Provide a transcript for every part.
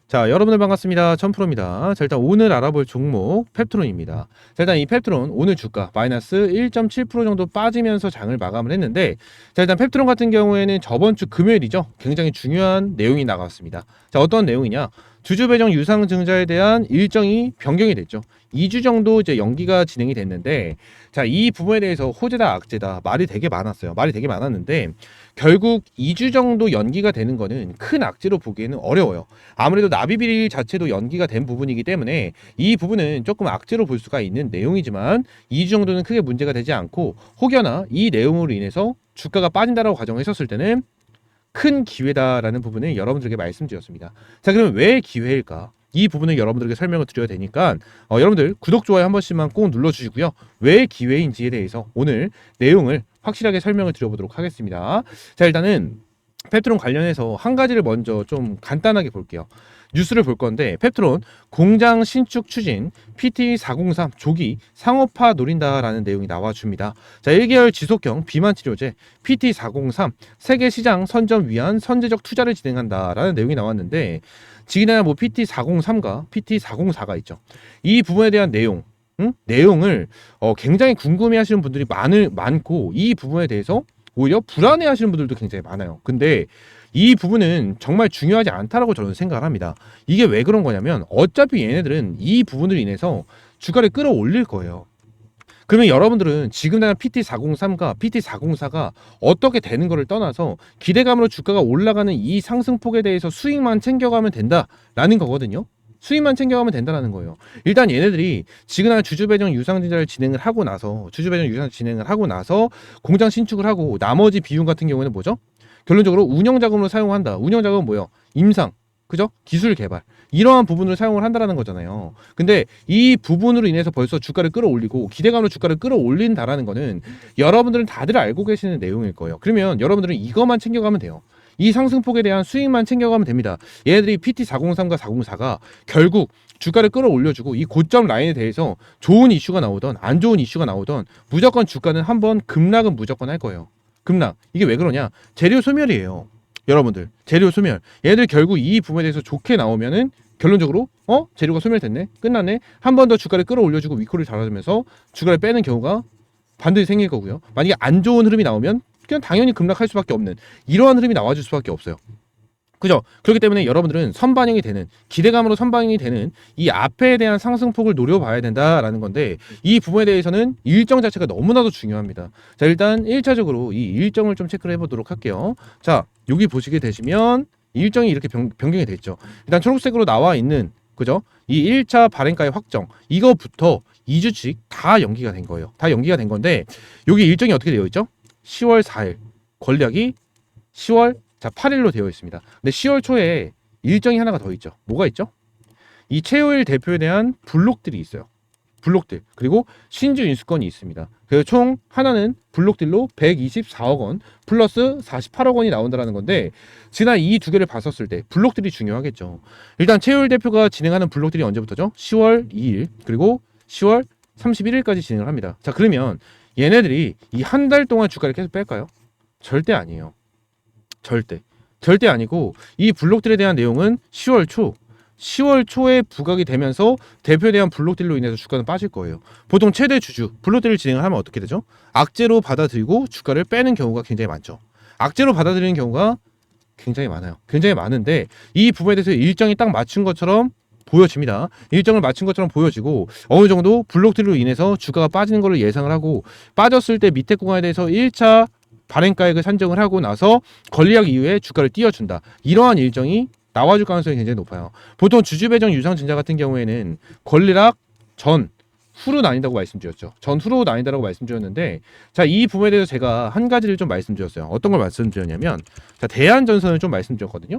자, 여러분들 반갑습니다. 천프로입니다. 자, 일단 오늘 알아볼 종목 펩트론입니다. 자, 일단 이 펩트론 오늘 주가 마이너스 1.7% 정도 빠지면서 장을 마감을 했는데, 자, 일단 펩트론 같은 경우에는 저번 주 금요일이죠. 굉장히 중요한 내용이 나갔습니다. 자, 어떤 내용이냐? 주주 배정 유상증자에 대한 일정이 변경이 됐죠. 2주 정도 이제 연기가 진행이 됐는데, 자, 이 부분에 대해서 호재다 악재다 말이 되게 많았어요. 말이 되게 많았는데, 결국 2주 정도 연기가 되는 거는 큰 악재로 보기에는 어려워요. 아무래도 납입일 자체도 연기가 된 부분이기 때문에 이 부분은 조금 악재로 볼 수가 있는 내용이지만 2주 정도는 크게 문제가 되지 않고, 혹여나 이 내용으로 인해서 주가가 빠진다라고 가정했었을 때는 큰 기회다라는 부분을 여러분들에게 말씀드렸습니다. 자, 그러면 왜 기회일까? 이 부분을 여러분들에게 설명을 드려야 되니까 여러분들 구독, 좋아요 한 번씩만 꼭 눌러주시고요. 왜 기회인지에 대해서 오늘 내용을 확실하게 설명을 드려보도록 하겠습니다. 자, 일단은 펩트론 관련해서 한 가지를 먼저 좀 간단하게 볼게요. 뉴스를 볼 건데, 펩트론 공장 신축 추진 PT403 조기 상업화 노린다라는 내용이 나와줍니다. 자, 1개월 지속형 비만 치료제 PT403 세계 시장 선점 위한 선제적 투자를 진행한다라는 내용이 나왔는데, 지금이나 뭐 PT403과 PT404가 있죠. 이 부분에 대한 내용을 굉장히 궁금해하시는 분들이 많고, 이 부분에 대해서 오히려 불안해하시는 분들도 굉장히 많아요. 근데 이 부분은 정말 중요하지 않다라고 저는 생각을 합니다. 이게 왜 그런 거냐면, 어차피 얘네들은 이 부분으로 인해서 주가를 끌어올릴 거예요. 그러면 여러분들은 지금 당장 PT403과 PT404가 어떻게 되는 거를 떠나서 기대감으로 주가가 올라가는 이 상승폭에 대해서 수익만 챙겨가면 된다라는 거거든요. 수익만 챙겨가면 된다는 거예요. 일단 얘네들이 지금 주주 배정 유상증자를 진행을 하고 나서, 공장 신축을 하고, 나머지 비용 같은 경우에는 뭐죠? 결론적으로 운영 자금으로 사용한다. 운영 자금은 뭐예요? 임상, 그죠? 기술 개발, 이러한 부분을 사용을 한다라는 거잖아요. 근데 이 부분으로 인해서 벌써 주가를 끌어올리고 기대감으로 주가를 끌어올린다라는 거는 여러분들은 다들 알고 계시는 내용일 거예요. 그러면 여러분들은 이것만 챙겨가면 돼요. 이 상승폭에 대한 수익만 챙겨가면 됩니다. 얘네들이 PT403과 404가 결국 주가를 끌어올려주고, 이 고점 라인에 대해서 좋은 이슈가 나오던 안 좋은 이슈가 나오던 무조건 주가는 한번 급락은 무조건 할 거예요. 급락. 이게 왜 그러냐? 재료 소멸이에요. 여러분들, 재료 소멸. 얘들 결국 이 부분에 대해서 좋게 나오면은 결론적으로 재료가 소멸됐네, 끝났네, 한 번 더 주가를 끌어올려주고 위코를 달아주면서 주가를 빼는 경우가 반드시 생길 거고요. 만약에 안 좋은 흐름이 나오면 그냥 당연히 급락할 수밖에 없는 이러한 흐름이 나와줄 수밖에 없어요. 그죠? 그렇기 때문에 여러분들은 선반영이 되는, 기대감으로 선반영이 되는 이 앞에 대한 상승폭을 노려봐야 된다라는 건데, 이 부분에 대해서는 일정 자체가 너무나도 중요합니다. 자, 일단 1차적으로 이 일정을 좀 체크를 해보도록 할게요. 자, 여기 보시게 되시면 일정이 이렇게 변경이 됐죠. 일단 초록색으로 나와 있는, 그죠? 이 1차 발행가의 확정, 이거부터 2주씩 다 연기가 된 거예요. 다 연기가 된 건데, 여기 일정이 어떻게 되어 있죠? 10월 4일, 권리약이 10월 8일로 되어 있습니다. 근데 10월 초에 일정이 하나가 더 있죠. 뭐가 있죠? 이 최호일 대표에 대한 블록들이 있어요. 블록들. 그리고 신주 인수권이 있습니다. 그래서 총 하나는 블록딜로 124억 원 플러스 48억 원이 나온다는 건데, 지난 이 두 개를 봤었을 때 블록들이 중요하겠죠. 일단 최호일 대표가 진행하는 블록들이 언제부터죠? 10월 2일 그리고 10월 31일까지 진행을 합니다. 자, 그러면 얘네들이 이 한 달 동안 주가를 계속 뺄까요? 절대 아니에요. 절대 아니고, 이 블록들에 대한 내용은 10월 초에 부각이 되면서 대표에 대한 블록딜로 인해서 주가는 빠질 거예요. 보통 최대 주주 블록딜을 진행을 하면 어떻게 되죠? 악재로 받아들이고 주가를 빼는 경우가 굉장히 많죠. 악재로 받아들이는 경우가 굉장히 많아요. 굉장히 많은데, 이 부분에 대해서 일정이 딱 맞춘 것처럼 보여집니다. 일정을 맞춘 것처럼 보여지고, 어느 정도 블록딜로 인해서 주가가 빠지는 것을 예상을 하고, 빠졌을 때 밑에 구간에 대해서 1차 발행가액을 산정을 하고 나서 권리약 이후에 주가를 띄워준다. 이러한 일정이 나와줄 가능성이 굉장히 높아요. 보통 주주 배정 유상증자 같은 경우에는 권리락 전, 후로 나뉜다고 말씀드렸죠. 전, 후로 나뉜다고 말씀드렸는데, 자, 이 부분에 대해서 제가 한 가지를 좀 말씀드렸어요. 어떤 걸 말씀드렸냐면, 자, 대한전선을 좀 말씀드렸거든요.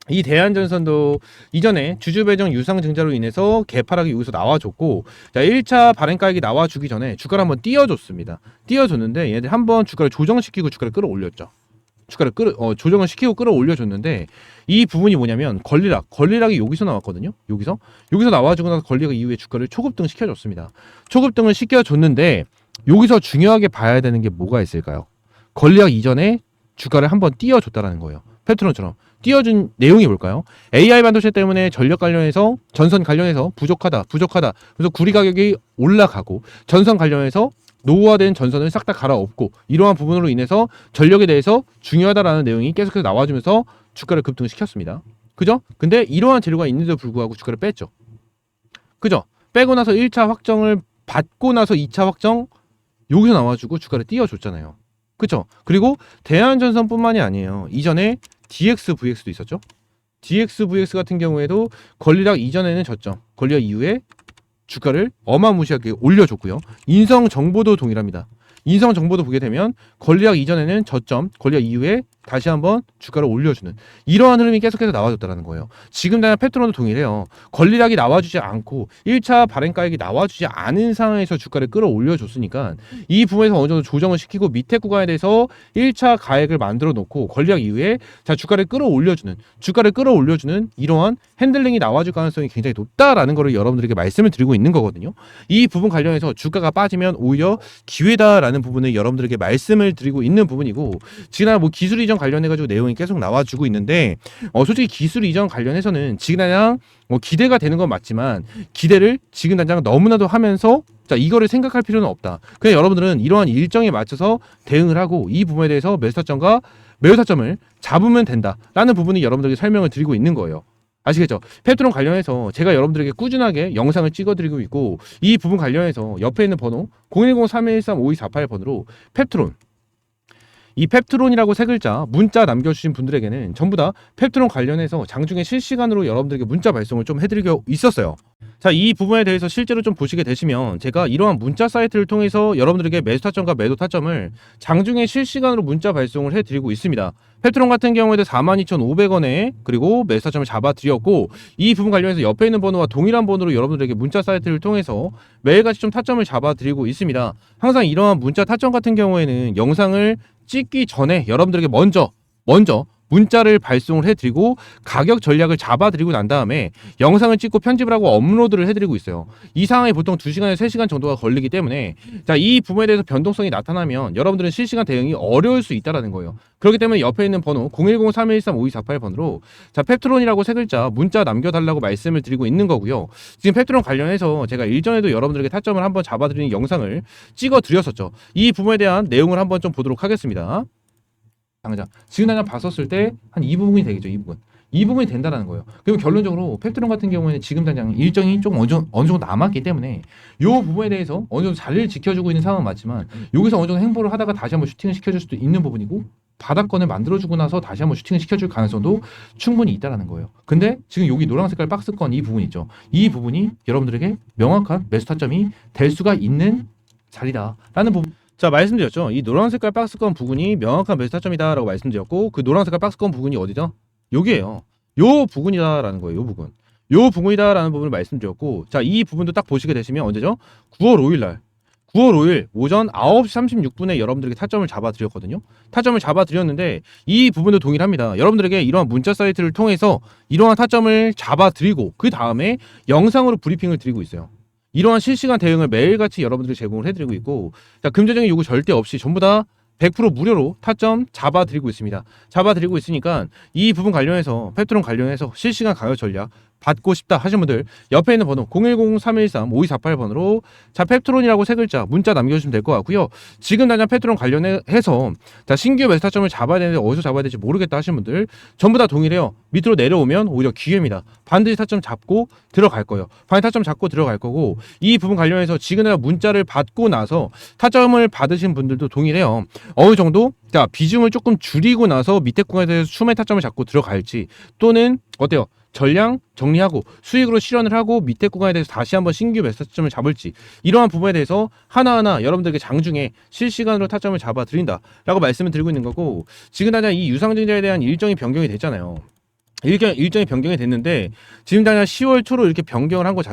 이 대한전선도 이전에 주주 배정 유상증자로 인해서 개파락이 여기서 나와줬고, 자, 1차 발행가액이 나와주기 전에 주가를 한번 띄워줬습니다. 띄워줬는데 얘들 한번 주가를 조정시키고 주가를 끌어올렸죠. 조정을 시키고 끌어올려줬는데, 이 부분이 뭐냐면 권리락이 여기서 나왔거든요. 여기서 나와주고 나서 권리락 이후에 주가를 초급등 시켜줬습니다. 초급등을 시켜줬는데, 여기서 중요하게 봐야 되는 게 뭐가 있을까요? 권리락 이전에 주가를 한번 띄워줬다라는 거예요. 펩트론처럼 띄워준 내용이 뭘까요? AI 반도체 때문에 전력 관련해서 전선 관련해서 부족하다. 그래서 구리 가격이 올라가고 전선 관련해서 노후화된 전선을 싹 다 갈아엎고 이러한 부분으로 인해서 전력에 대해서 중요하다라는 내용이 계속해서 나와주면서 주가를 급등시켰습니다. 그죠? 근데 이러한 재료가 있는데도 불구하고 주가를 뺐죠. 그죠? 빼고 나서 1차 확정을 받고 나서 2차 확정 여기서 나와주고 주가를 띄워줬잖아요. 그쵸? 그리고 대한전선뿐만이 아니에요. 이전에 DXVX도 있었죠. DXVX 같은 경우에도 권리락 이전에는 저점, 권리락 이후에 주가를 어마무시하게 올려줬고요. 인성정보도 동일합니다. 인성정보도 보게 되면 권리락 이전에는 저점, 권리락 이후에 다시 한번 주가를 올려주는 이러한 흐름이 계속해서 나와줬다는 거예요. 지금 당장 페트론도 동일해요. 권리락이 나와주지 않고 1차 발행가액이 나와주지 않은 상황에서 주가를 끌어올려줬으니까 이 부분에서 어느 정도 조정을 시키고 밑에 구간에 대해서 1차 가액을 만들어 놓고 권리락 이후에 자 주가를 끌어올려주는 이러한 핸들링이 나와줄 가능성이 굉장히 높다라는 거를 여러분들에게 말씀을 드리고 있는 거거든요. 이 부분 관련해서 주가가 빠지면 오히려 기회다라는 부분을 여러분들에게 말씀을 드리고 있는 부분이고 지금 뭐 기술 이전 관련해가지고 내용이 계속 나와주고 있는데 솔직히 기술 이전 관련해서는 지금 당장 기대가 되는 건 맞지만 기대를 지금 당장 너무나도 하면서 자 이거를 생각할 필요는 없다. 그냥 여러분들은 이러한 일정에 맞춰서 대응을 하고 이 부분에 대해서 매수타점과 매수타점을 잡으면 된다라는 부분이 여러분들에게 설명을 드리고 있는 거예요. 아시겠죠? 페트론 관련해서 제가 여러분들에게 꾸준하게 영상을 찍어드리고 있고 이 부분 관련해서 옆에 있는 번호 010-3113-5248번으로 페트론 이 펩트론이라고 세 글자 문자 남겨주신 분들에게는 전부 다 펩트론 관련해서 장중에 실시간으로 여러분들에게 문자 발송을 좀 해드리고 있었어요. 자, 이 부분에 대해서 실제로 좀 보시게 되시면 제가 이러한 문자 사이트를 통해서 여러분들에게 매수 타점과 매도 타점을 장중에 실시간으로 문자 발송을 해드리고 있습니다. 펩트론 같은 경우에도 42,500원에 그리고 매수 타점을 잡아드렸고 이 부분 관련해서 옆에 있는 번호와 동일한 번호로 여러분들에게 문자 사이트를 통해서 매일같이 좀 타점을 잡아드리고 있습니다. 항상 이러한 문자 타점 같은 경우에는 영상을 찍기 전에 여러분들에게 먼저 문자를 발송을 해드리고 가격 전략을 잡아드리고 난 다음에 영상을 찍고 편집을 하고 업로드를 해드리고 있어요. 이 상황이 보통 2시간에서 3시간 정도가 걸리기 때문에 자, 이 부분에 대해서 변동성이 나타나면 여러분들은 실시간 대응이 어려울 수 있다는 거예요. 그렇기 때문에 옆에 있는 번호 010-3113-5248번으로 자, 펩트론이라고 세 글자 문자 남겨달라고 말씀을 드리고 있는 거고요. 지금 펩트론 관련해서 제가 일전에도 여러분들에게 타점을 한번 잡아드리는 영상을 찍어드렸었죠. 이 부분에 대한 내용을 한번 좀 보도록 하겠습니다. 당장 지금 당장 봤었을 때 한 이 부분이 되겠죠. 이 부분이 된다라는 거예요. 그리고 결론적으로 펩트론 같은 경우에는 지금 당장 일정이 좀 어느 정도 남았기 때문에 이 부분에 대해서 어느 정도 자리를 지켜주고 있는 상황은 맞지만 여기서 어느 정도 행보를 하다가 다시 한번 슈팅을 시켜줄 수도 있는 부분이고 바닥권을 만들어주고 나서 다시 한번 슈팅을 시켜줄 가능성도 충분히 있다라는 거예요. 근데 지금 여기 노란 색깔 박스권 이 부분 있죠. 이 부분이 여러분들에게 명확한 매수 타점이 될 수가 있는 자리다라는 부분. 자, 말씀드렸죠. 이 노란 색깔 박스권 부분이 명확한 매수 타점이다 라고 말씀드렸고 그 노란 색깔 박스권 부분이 어디죠? 여기에요. 요 부분이다라는 거예요. 요 부분이다라는 부분을 말씀드렸고 자, 이 부분도 딱 보시게 되시면 언제죠? 9월 5일 오전 9시 36분에 여러분들에게 타점을 잡아드렸거든요. 타점을 잡아드렸는데 이 부분도 동일합니다. 여러분들에게 이러한 문자 사이트를 통해서 이러한 타점을 잡아드리고 그 다음에 영상으로 브리핑을 드리고 있어요. 이러한 실시간 대응을 매일같이 여러분들이 제공을 해드리고 있고 자, 금전적인 요구 절대 없이 전부 다 100% 무료로 타점 잡아드리고 있습니다. 잡아드리고 있으니까 이 부분 관련해서 펩트론 관련해서 실시간 가격 전략 받고 싶다 하시는 분들 옆에 있는 번호 010-3113-5248번으로 자, 펩트론이라고 세 글자 문자 남겨주시면 될 것 같고요. 지금 당장 펩트론 관련해서 자, 신규 매수 타점을 잡아야 되는데 어디서 잡아야 될지 모르겠다 하시는 분들 전부 다 동일해요. 밑으로 내려오면 오히려 기회입니다. 반드시 타점 잡고 들어갈 거예요. 반드시 타점 잡고 들어갈 거고 이 부분 관련해서 지금 당장 문자를 받고 나서 타점을 받으신 분들도 동일해요. 어느 정도 자, 비중을 조금 줄이고 나서 밑에 구간에서 추매 타점을 잡고 들어갈지 또는 어때요? 전량 정리하고 수익으로 실현을 하고 밑에 구간에 대해서 다시 한번 신규 매수 타점을 잡을지 이러한 부분에 대해서 하나하나 여러분들에게 장중에 실시간으로 타점을 잡아 드린다 라고 말씀을 드리고 있는 거고 지금 당장 이 유상증자에 대한 일정이 변경이 됐잖아요. 일정이 변경이 됐는데 지금 당장 10월 초로 이렇게 변경을 한 것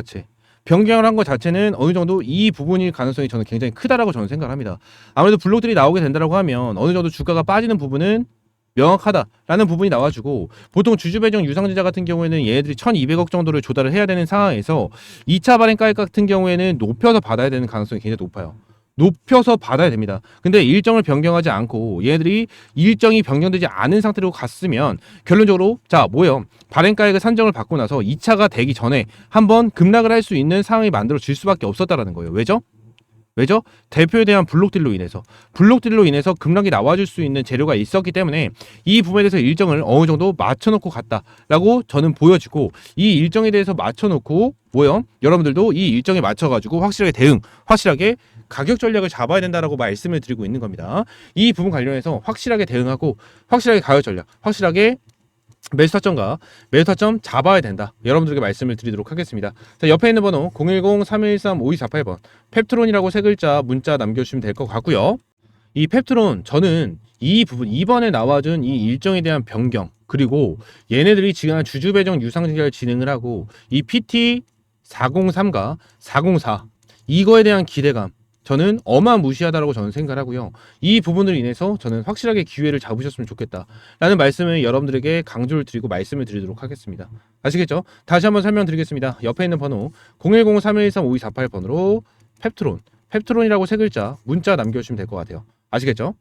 자체는 어느 정도 이 부분일 가능성이 저는 굉장히 크다라고 저는 생각을 합니다. 아무래도 블록들이 나오게 된다고 하면 어느 정도 주가가 빠지는 부분은 명확하다라는 부분이 나와주고 보통 주주배정 유상증자 같은 경우에는 얘네들이 1200억 정도를 조달을 해야 되는 상황에서 2차 발행가액 같은 경우에는 높여서 받아야 되는 가능성이 굉장히 높아요. 높여서 받아야 됩니다. 근데 일정을 변경하지 않고 얘네들이 일정이 변경되지 않은 상태로 갔으면 결론적으로 자 뭐예요? 발행가액을 산정을 받고 나서 2차가 되기 전에 한번 급락을 할 수 있는 상황이 만들어질 수밖에 없었다라는 거예요. 왜죠? 왜죠? 대표에 대한 블록딜로 인해서 급락이 나와줄 수 있는 재료가 있었기 때문에 이 부분에 대해서 일정을 어느 정도 맞춰놓고 갔다라고 저는 보여지고, 이 일정에 대해서 맞춰놓고 뭐요? 여러분들도 이 일정에 맞춰가지고 확실하게 가격 전략을 잡아야 된다라고 말씀을 드리고 있는 겁니다. 이 부분 관련해서 확실하게 대응하고 확실하게 가격 전략, 확실하게 매수 타점과 매수 타점 잡아야 된다. 여러분들에게 말씀을 드리도록 하겠습니다. 자, 옆에 있는 번호 010-3113-5248번 펩트론이라고 세 글자 문자 남겨주시면 될 것 같고요. 이 펩트론 저는 이 부분 이번에 나와준 이 일정에 대한 변경, 그리고 얘네들이 지금 주주 배정 유상증자를 진행을 하고 이 PT 403과 404 이거에 대한 기대감 저는 어마무시하다라고 저는 생각을 하고요. 이 부분으로 인해서 저는 확실하게 기회를 잡으셨으면 좋겠다라는 말씀을 여러분들에게 강조를 드리고 말씀을 드리도록 하겠습니다. 아시겠죠? 다시 한번 설명드리겠습니다. 옆에 있는 번호 010-3113-5248번으로 펩트론이라고 세 글자 문자 남겨주시면 될 것 같아요. 아시겠죠?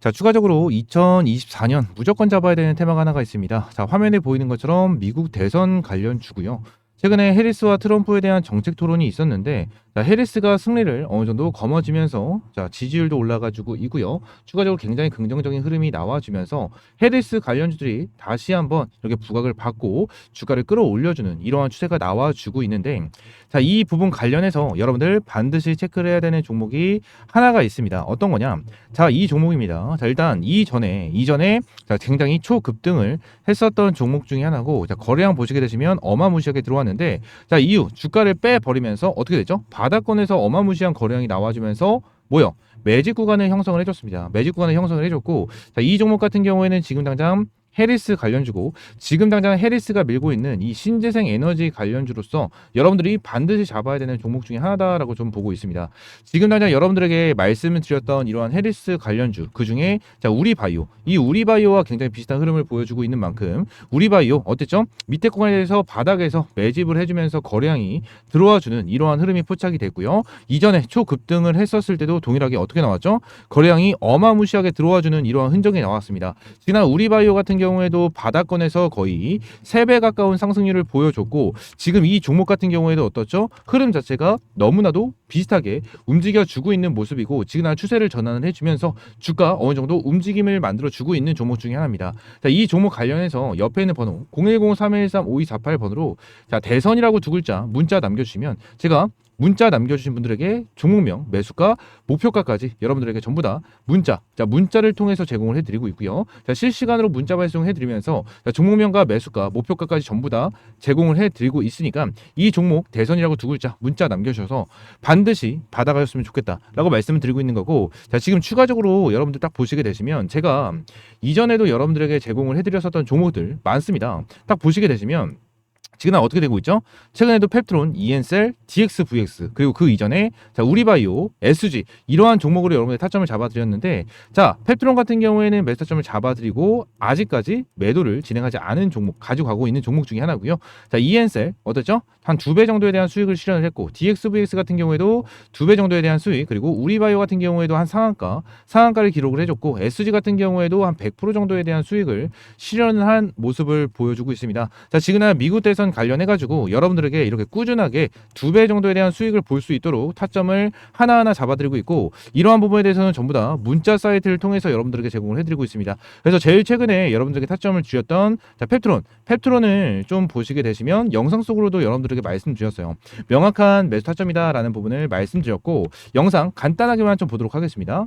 자, 추가적으로 2024년 무조건 잡아야 되는 테마가 하나가 있습니다. 자, 화면에 보이는 것처럼 미국 대선 관련 주고요. 최근에 해리스와 트럼프에 대한 정책 토론이 있었는데, 자, 해리스가 승리를 어느 정도 거머쥐면서 자, 지지율도 올라가지고 있고요. 추가적으로 굉장히 긍정적인 흐름이 나와주면서 해리스 관련주들이 다시 한번 이렇게 부각을 받고 주가를 끌어올려주는 이러한 추세가 나와주고 있는데, 자, 이 부분 관련해서 여러분들 반드시 체크를 해야 되는 종목이 하나가 있습니다. 어떤 거냐? 자, 이 종목입니다. 자, 일단 이전에 자, 굉장히 초급등을 했었던 종목 중에 하나고, 자, 거래량 보시게 되시면 어마무시하게 들어왔는데, 자, 이후 주가를 빼버리면서 어떻게 되죠? 바닥권에서 어마무시한 거래량이 나와주면서 뭐요? 매직 구간을 형성을 해줬습니다. 매직 구간을 형성을 해줬고, 자, 이 종목 같은 경우에는 지금 당장 해리스 관련주고, 지금 당장 해리스가 밀고 있는 이 신재생 에너지 관련주로서 여러분들이 반드시 잡아야 되는 종목 중에 하나다라고 좀 보고 있습니다. 지금 당장 여러분들에게 말씀을 드렸던 이러한 해리스 관련주, 그 중에 자, 우리바이오, 이 우리바이오와 굉장히 비슷한 흐름을 보여주고 있는 만큼 우리바이오 어땠죠? 밑에 구간에 대해서 바닥에서 매집을 해주면서 거래량이 들어와주는 이러한 흐름이 포착이 됐고요. 이전에 초급등을 했었을 때도 동일하게 어떻게 나왔죠? 거래량이 어마무시하게 들어와주는 이러한 흔적이 나왔습니다. 지난 우리바이오 같은 경우에도 바닥권에서 거의 3배 가까운 상승률을 보여줬고, 지금 이 종목 같은 경우에도 어떻죠? 흐름 자체가 너무나도 비슷하게 움직여주고 있는 모습이고, 지금 추세를 전환을 해주면서 주가 어느 정도 움직임을 만들어주고 있는 종목 중에 하나입니다. 자, 이 종목 관련해서 옆에 있는 번호 010-3113-5248번으로 자, 대선이라고 두 글자 문자 남겨주시면 제가 문자 남겨주신 분들에게 종목명, 매수가, 목표가까지 여러분들에게 전부 다 문자를 통해서 제공을 해드리고 있고요. 자, 실시간으로 문자 발송해드리면서 종목명과 매수가, 목표가까지 전부 다 제공을 해드리고 있으니까 이 종목 대선이라고 두 글자 문자 남겨주셔서 반드시 받아가셨으면 좋겠다라고 말씀을 드리고 있는 거고, 자, 지금 추가적으로 여러분들 딱 보시게 되시면 제가 이전에도 여러분들에게 제공을 해드렸었던 종목들 많습니다. 딱 보시게 되시면 지금 어떻게 되고 있죠? 최근에도 펩트론, EN셀, DXVX, 그리고 그 이전에 자, 우리바이오, SG 이러한 종목으로 여러분들 타점을 잡아드렸는데, 자, 펩트론 같은 경우에는 매수 타점을 잡아드리고 아직까지 매도를 진행하지 않은 종목, 가지고 가고 있는 종목 중에 하나고요. 자, EN셀 어떻죠? 한 2배 정도에 대한 수익을 실현을 했고, DXVX 같은 경우에도 2배 정도에 대한 수익, 그리고 우리바이오 같은 경우에도 한 상한가를 기록을 해줬고, SG 같은 경우에도 한 100% 정도에 대한 수익을 실현을 한 모습을 보여주고 있습니다. 자, 지금 미국 대선 관련해가지고 여러분들에게 이렇게 꾸준하게 2배 정도에 대한 수익을 볼 수 있도록 타점을 하나하나 잡아드리고 있고, 이러한 부분에 대해서는 전부 다 문자 사이트를 통해서 여러분들에게 제공을 해드리고 있습니다. 그래서 제일 최근에 여러분들에게 타점을 주셨던 자, 펩트론을 좀 보시게 되시면 영상 속으로도 여러분들에게 말씀드렸어요. 명확한 매수 타점이다라는 부분을 말씀드렸고, 영상 간단하게만 좀 보도록 하겠습니다.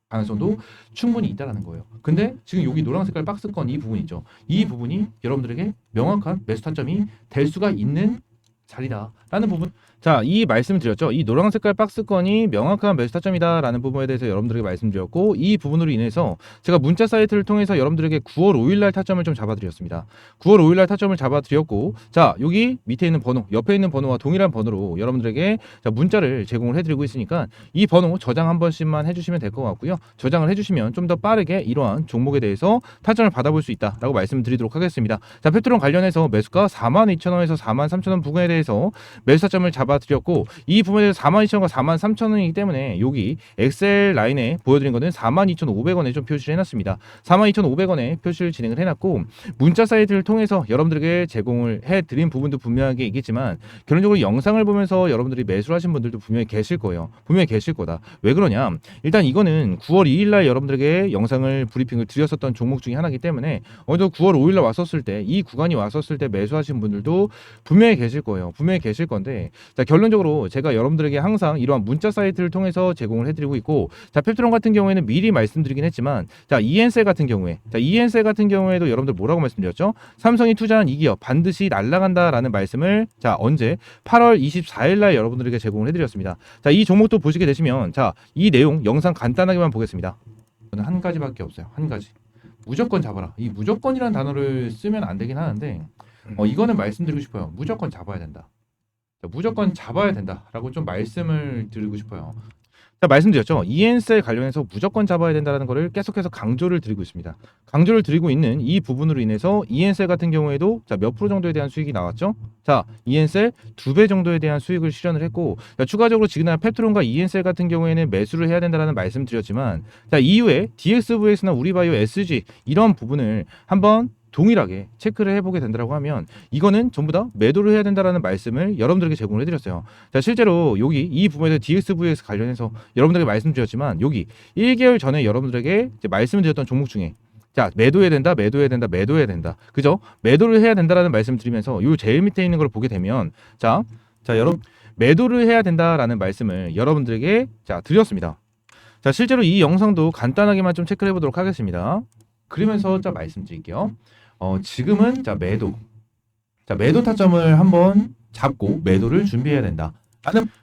가능성도 충분히 있다라는 거예요. 근데 지금 여기 노란 색깔 박스권 이 부분 있죠. 이 부분이 여러분들에게 명확한 매수 타점이 될 수가 있는 자리다라는 부분. 자, 이 말씀 드렸죠. 이 노란 색깔 박스권이 명확한 매수 타점이다라는 부분에 대해서 여러분들에게 말씀드렸고, 이 부분으로 인해서 제가 문자 사이트를 통해서 여러분들에게 9월 5일날 타점을 좀 잡아드렸습니다. 9월 5일날 타점을 잡아드렸고, 자, 여기 밑에 있는 번호, 옆에 있는 번호와 동일한 번호로 여러분들에게 자, 문자를 제공을 해드리고 있으니까 이 번호 저장 한 번씩만 해주시면 될 것 같고요. 저장을 해주시면 좀 더 빠르게 이러한 종목에 대해서 타점을 받아볼 수 있다라고 말씀드리도록 하겠습니다. 자, 펩트론 관련해서 매수가 42,000원에서 43,000원 부근에 대해서 대해서 매수 타점을 잡아드렸고 이 부분에 대해서 42,000원과 43,000원이기 때문에 여기 엑셀 라인에 보여드린 거는 42,500원에 좀 표시를 해놨습니다. 42,500원에 표시를 진행을 해놨고 문자 사이트를 통해서 여러분들에게 제공을 해드린 부분도 분명하게 있겠지만 결론적으로 영상을 보면서 여러분들이 매수를 하신 분들도 분명히 계실 거예요. 분명히 계실 거다. 왜 그러냐? 일단 이거는 9월 2일날 여러분들에게 영상을 브리핑을 드렸었던 종목 중에 하나이기 때문에 어느 9월 5일날 왔었을 때 이 구간이 왔었을 때 매수하신 분들도 분명히 계실 거예요. 분명히 계실 건데 자 결론적으로 제가 여러분들에게 항상 이러한 문자 사이트를 통해서 제공을 해드리고 있고 자 펩트론 같은 경우에는 미리 말씀드리긴 했지만 자 이엔셀 같은 경우에 이엔셀 같은 경우에도 여러분들 뭐라고 말씀드렸죠? 삼성이 투자한 이 기업 반드시 날아간다라는 말씀을 자 언제 8월 24일날 여러분들에게 제공을 해드렸습니다. 자 이 종목도 보시게 되시면 자 이 내용 영상 간단하게만 보겠습니다. 저는 한 가지밖에 없어요. 한 가지. 무조건 잡아라. 이 무조건이라는 단어를 쓰면 안 되긴 하는데 이거는 말씀드리고 싶어요. 무조건 잡아야 된다. 무조건 잡아야 된다라고 좀 말씀을 드리고 싶어요. 자, 말씀드렸죠. 이엔셀 관련해서 무조건 잡아야 된다는 것을 계속해서 강조를 드리고 있습니다. 강조를 드리고 있는 이 부분으로 인해서 이엔셀 같은 경우에도 자, 몇 프로 정도에 대한 수익이 나왔죠? 자, 이엔셀 2배 정도에 대한 수익을 실현을 했고 자, 추가적으로 지금 펩트론과 이엔셀 같은 경우에는 매수를 해야 된다는 말씀 드렸지만 자, 이후에 DXVX나 우리바이오 SG 이런 부분을 한번 동일하게 체크를 해보게 된다고 하면 이거는 전부 다 매도를 해야 된다라는 말씀을 여러분들에게 제공을 해드렸어요. 자 실제로 여기 이 부분에서 DXVX 관련해서 여러분들에게 말씀드렸지만 여기 1개월 전에 여러분들에게 이제 말씀을 드렸던 종목 중에 자 매도해야 된다 매도해야 된다 매도해야 된다 그죠? 매도를 해야 된다라는 말씀 드리면서 요 제일 밑에 있는 걸 보게 되면 자 여러분 매도를 해야 된다라는 말씀을 여러분들에게 자 드렸습니다. 자 실제로 이 영상도 간단하게만 좀 체크를 해보도록 하겠습니다. 그러면서 자 말씀드릴게요. 지금은 자 매도 타점을 한번 잡고 매도를 준비해야 된다.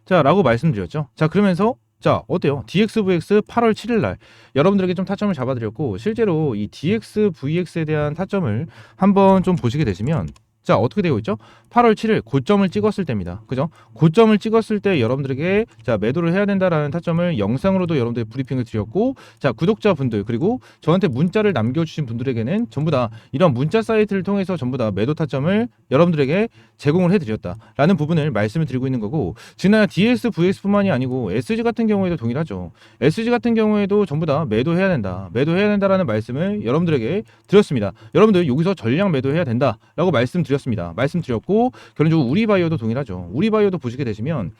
라고 말씀드렸죠. 자 그러면서 자 어때요? DXVX 8월 7일 날 여러분들에게 좀 타점을 잡아드렸고 실제로 이 DXVX에 대한 타점을 한번 좀 보시게 되시면 자 어떻게 되고 있죠? 8월 7일 고점을 찍었을 때입니다. 그죠? 고점을 찍었을 때 여러분들에게 자 매도를 해야 된다라는 타점을 영상으로도 여러분들 브리핑을 드렸고 자 구독자분들 그리고 저한테 문자를 남겨주신 분들에게는 전부 다 이런 문자 사이트를 통해서 전부 다 매도 타점을 여러분들에게 제공을 해드렸다라는 부분을 말씀을 드리고 있는 거고 지난 DXVX뿐만이 아니고 SG 같은 경우에도 동일하죠. SG 같은 경우에도 전부 다 매도해야 된다라는 말씀을 여러분들에게 드렸습니다. 여러분들 여기서 전량 매도해야 된다라고 말씀드렸고 결론적으로 우리바이오도 동일하죠. 우리바이오도 보시게 되시면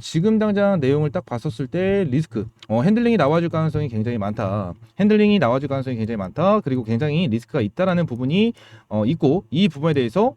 지금 당장 내용을 딱 봤었을 때 리스크 핸들링이 나와줄 가능성이 굉장히 많다. 그리고 굉장히 리스크가 있다라는 부분이 있고 이 부분에 대해서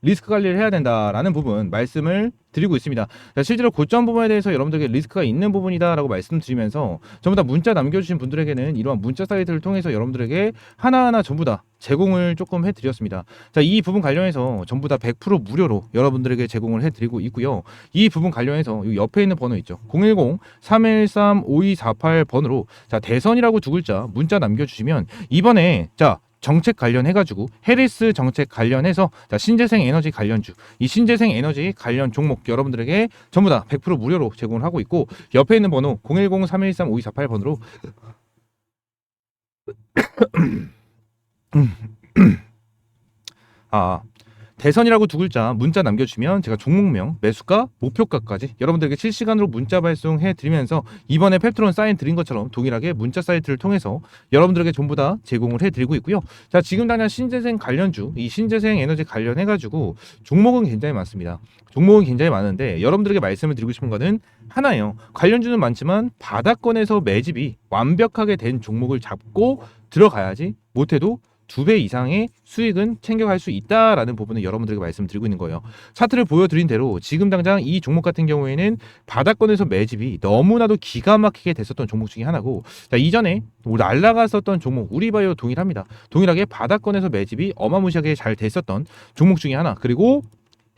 리스크 관리를 해야 된다라는 부분 말씀을 드리고 있습니다. 자, 실제로 고점 부분에 대해서 여러분들에게 리스크가 있는 부분이다라고 말씀드리면서 전부 다 문자 남겨주신 분들에게는 이러한 문자 사이트를 통해서 여러분들에게 하나하나 전부 다 제공을 조금 해드렸습니다. 자, 이 부분 관련해서 전부 다 100% 무료로 여러분들에게 제공을 해드리고 있고요. 이 부분 관련해서 이 옆에 있는 번호 있죠. 010-313-5248번으로 자 대선이라고 두 글자 문자 남겨주시면 이번에 자 정책 관련해가지고 해리스 정책 관련해서 자 신재생 에너지 관련주 이 신재생 에너지 관련 종목 여러분들에게 전부 다 100% 무료로 제공을 하고 있고 옆에 있는 번호 010-313-5248번으로 대선이라고 두 글자 문자 남겨주시면 제가 종목명, 매수가, 목표가까지 여러분들에게 실시간으로 문자 발송해 드리면서 이번에 펩트론 사인 드린 것처럼 동일하게 문자 사이트를 통해서 여러분들에게 전부 다 제공을 해 드리고 있고요. 자 지금 당장 신재생 관련주 이 신재생 에너지 관련해 가지고 종목은 굉장히 많습니다. 종목은 굉장히 많은데 여러분들에게 말씀을 드리고 싶은 거는 하나예요. 관련주는 많지만 바닥권에서 매집이 완벽하게 된 종목을 잡고 들어가야지 못해도 2배 이상의 수익은 챙겨갈 수 있다라는 부분을 여러분들에게 말씀드리고 있는 거예요. 차트를 보여드린 대로 지금 당장 이 종목 같은 경우에는 바닥권에서 매집이 너무나도 기가 막히게 됐었던 종목 중에 하나고 자 이전에 날라갔었던 종목 우리바이오 동일합니다. 동일하게 바닥권에서 매집이 어마무시하게 잘 됐었던 종목 중에 하나 그리고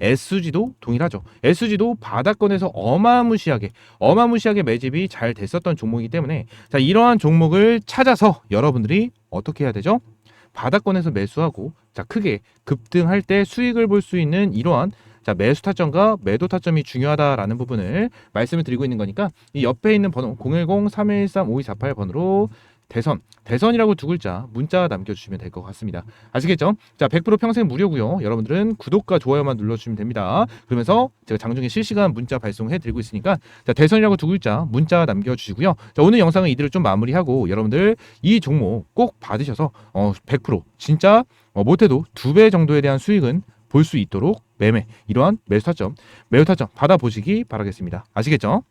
SG도 동일하죠. SG도 바닥권에서 어마무시하게 매집이 잘 됐었던 종목이기 때문에 자 이러한 종목을 찾아서 여러분들이 어떻게 해야 되죠? 바닥권에서 매수하고 자 크게 급등할 때 수익을 볼 수 있는 이러한 자 매수 타점과 매도 타점이 중요하다라는 부분을 말씀을 드리고 있는 거니까 이 옆에 있는 번호 010-313-5248번으로 대선이라고 두 글자 문자 남겨주시면 될 것 같습니다. 아시겠죠? 자, 100% 평생 무료고요. 여러분들은 구독과 좋아요만 눌러주시면 됩니다. 그러면서 제가 장중에 실시간 문자 발송해드리고 있으니까 자, 대선이라고 두 글자 문자 남겨주시고요. 자, 오늘 영상은 이대로 좀 마무리하고 여러분들 이 종목 꼭 받으셔서 100% 진짜 못해도 2배 정도에 대한 수익은 볼 수 있도록 이러한 매수 타점 받아보시기 바라겠습니다. 아시겠죠?